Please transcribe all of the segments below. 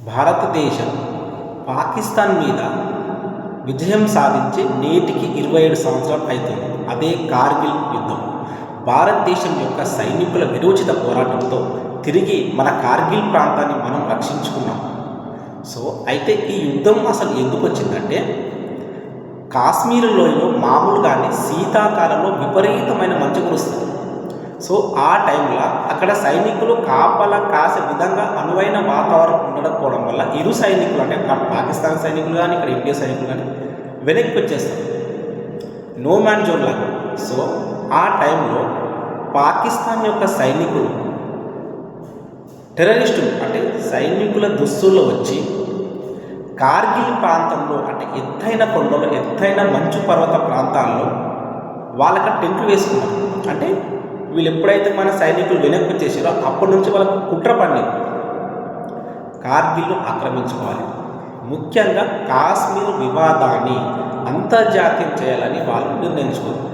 భారతదేశం పాకిస్తాన్ మీద విజయం సాధించి నేటికి 27 సంవత్సరాలు అవుతుంది. అదే కార్గిల్ యుద్ధం. భారతదేశం యొక్క సైనికుల విరోచిత పోరాటంతో తిరిగి మన కార్గిల్ ప్రాంతాన్ని మనం రక్షించుకున్నాం. అయితే ఈ యుద్ధం అసలు ఎందుకు వచ్చిందంటే, కాశ్మీర్ లోయలో మామూలుగానే శీతాకాలంలో విపరీతమైన మంచు కురుస్తుంది. ఆ టైంలో అక్కడ సైనికులు కాపలా కాసే విధంగా అనువైన వాతావరణం ఉండకపోవడం వల్ల ఇరు సైనికులు, అంటే అక్కడ పాకిస్తాన్ సైనికులు కానీ ఇక్కడ ఇండియా సైనికులు కానీ వెనక్కి వచ్చేస్తారు, నో మ్యాన్ జోన్ లాగా. ఆ టైంలో పాకిస్తాన్ యొక్క సైనికులు టెర్రరిస్టులు, అంటే సైనికుల దుస్తుల్లో వచ్చి కార్గిల్ ప్రాంతంలో, అంటే ఎత్తైన కొండలు, ఎత్తైన మంచు పర్వత ప్రాంతాల్లో వాళ్ళకి టెంట్లు వేసుకున్నారు. అంటే వీళ్ళు ఎప్పుడైతే మన సైనికులు వెనక్కి వచ్చేసారో అప్పటి నుంచి వాళ్ళకు కుట్ర పడింది, కార్గిల్ను ఆక్రమించుకోవాలి, ముఖ్యంగా కాశ్మీర్ వివాదాన్ని అంతర్జాతీయం చేయాలని వాళ్ళు నిర్ణయించుకున్నారు.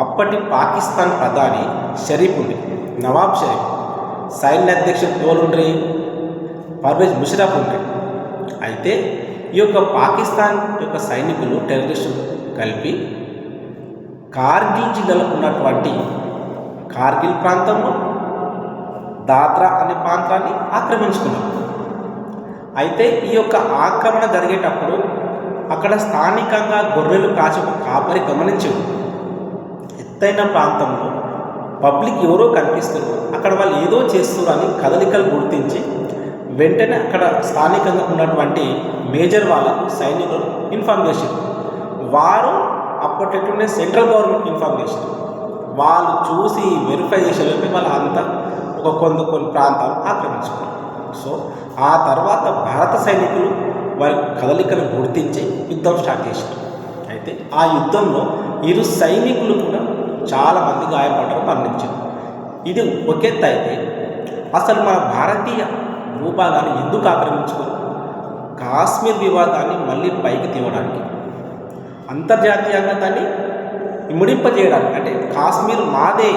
అప్పటి పాకిస్తాన్ ప్రధాని షరీఫ్ ఉండే, నవాబ్ షరీఫ్, సైన్య అధ్యక్షుడు ఎవరుండ్రి, పర్వేజ్ ముషరఫ్ ఉండే. అయితే ఈ యొక్క పాకిస్తాన్ యొక్క సైనికులు టెర్రరిస్టులు కలిపి కార్గిల్ జిల్లాలో ఉన్నటువంటి కార్గిల్ ప్రాంతంలో దాద్రా అనే ప్రాంతాన్ని ఆక్రమించుకున్నారు. అయితే ఈ యొక్క ఆక్రమణ జరిగేటప్పుడు అక్కడ స్థానికంగా గొర్రెలు కాచి ఒక కాపరి గమనించాడు, ఎత్తైన ప్రాంతంలో పబ్లిక్ ఎవరో కనిపిస్తున్నారు, అక్కడ వాళ్ళు ఏదో చేస్తున్నారని కదలికలు గుర్తించి వెంటనే అక్కడ స్థానికంగా ఉన్నటువంటి మేజర్ వాళ్ళకు సైనికులు ఇన్ఫార్మ్ చేశారు. వారు అప్పటినే సెంట్రల్ గవర్నమెంట్ ఇన్ఫార్మ్ చేశారు. వాళ్ళు చూసి వెరిఫై చేసేలోపే వాళ్ళు అంతా కొన్ని ప్రాంతాలు ఆక్రమించుకున్నారు. ఆ తర్వాత భారత సైనికులు వారి కదలికను గుర్తించి యుద్ధం స్టార్ట్ చేశారు. అయితే ఆ యుద్ధంలో ఇరు సైనికులు కూడా చాలామంది గాయపడ్డారు, మరణించారు. ఇది ఒకెత్త. అయితే అసలు మన భారతీయ భూభాగాన్ని ఎందుకు ఆక్రమించుకుని కాశ్మీర్ వివాదాన్ని మళ్ళీ పైకి తేవడానికి, అంతర్జాతీయంగా దాన్ని ఇముడింపజేయడానికి, అంటే కాశ్మీర్ మాదే,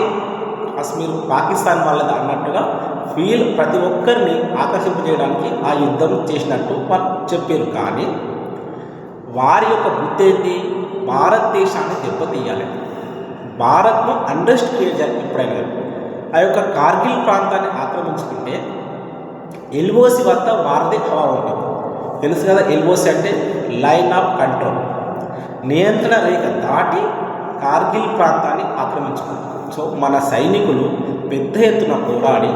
కాశ్మీర్ పాకిస్తాన్ వాళ్ళది అన్నట్టుగా ప్రతి ఒక్కరిని ఆకర్షింపజేయడానికి ఆ యుద్ధం చేసినట్టు వాళ్ళు చెప్పారు. కానీ వారి యొక్క బుద్ధి ఏంటి, భారతదేశాన్ని దెబ్బతీయాలి, భారత్ను అండర్స్ట్ క్రియేట్ చేయాలి. ఎప్పుడైనా ఆ యొక్క కార్గిల్ ప్రాంతాన్ని ఆక్రమించుకుంటే ఎల్ఓసి వద్ద వారిదే హవా ఉంటుంది. తెలుసు కదా, ఎల్ఓసి అంటే లైన్ ఆఫ్ కంట్రోల్, నియంత్రణ రేఖ దాటి కార్గిల్ ప్రాంతాన్ని ఆక్రమించుకుంటారు. మన సైనికులు పెద్ద ఎత్తున పోరాడి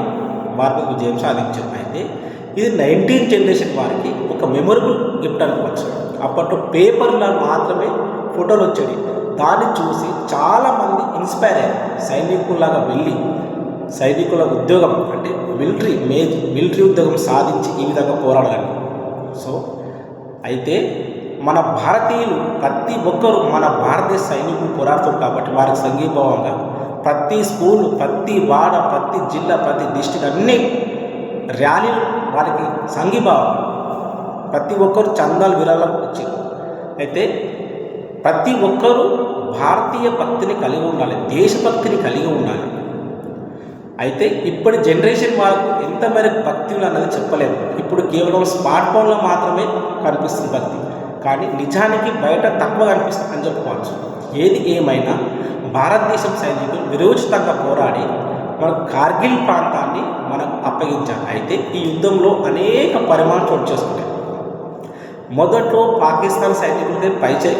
వారికి విజయం సాధించారు. అయితే ఇది 19th జనరేషన్ వారికి ఒక మెమొరబుల్ గిఫ్ట్ అనుకోవచ్చు. అప్పట్లో పేపర్లో మాత్రమే ఫోటోలు వచ్చేవి, దాన్ని చూసి చాలామంది ఇన్స్పైర్ అయ్యారు, సైనికుల్లాగా వెళ్ళి సైనికుల ఉద్యోగం, అంటే మిలిటరీ ఉద్యోగం సాధించి ఈ విధంగా పోరాడాలని. అయితే మన భారతీయులు ప్రతి ఒక్కరూ మన భారతదేశ సైనికులు పోరాడుతారు కాబట్టి వారికి సంఘీభావంగా ప్రతి స్కూలు, ప్రతి వాడ, ప్రతి జిల్లా, ప్రతి డిస్ట్రిక్ట్ అన్ని ర్యాలీలు వారికి సంఘీభావం, ప్రతి ఒక్కరు చందాలు విరాళాలు వచ్చారు. అయితే ప్రతి ఒక్కరూ భారతీయ భక్తిని కలిగి ఉండాలి, దేశభక్తిని కలిగి ఉండాలి. అయితే ఇప్పటి జనరేషన్ వాళ్ళకు ఎంత మేరకు భక్తి అన్నది చెప్పలేదు. ఇప్పుడు కేవలం స్మార్ట్ ఫోన్లో మాత్రమే కనిపిస్తుంది భక్తి, కానీ నిజానికి బయట తక్కువ కనిపిస్తుంది అని చెప్పుకోవచ్చు. ఏది ఏమైనా భారతదేశం సైనికులు విరోచితంగా పోరాడి మన కార్గిల్ ప్రాంతాన్ని మనకు అప్పగించారు. అయితే ఈ యుద్ధంలో అనేక పరిమాణాలు చోటు చేసుకుంటాయి. మొదట్లో పాకిస్తాన్ సైనికులకి పైచే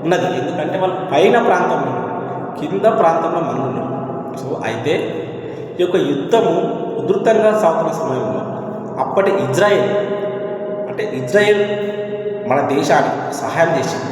ఉన్నది, ఎందుకంటే వాళ్ళు పైన ప్రాంతంలో, కింద ప్రాంతంలో మనం ఉన్నాం. అయితే ఈ యొక్క యుద్ధము ఉధృతంగా సాగుతున్న సమయంలో అప్పటి ఇజ్రాయెల్ మన దేశానికి సహాయం చేసింది.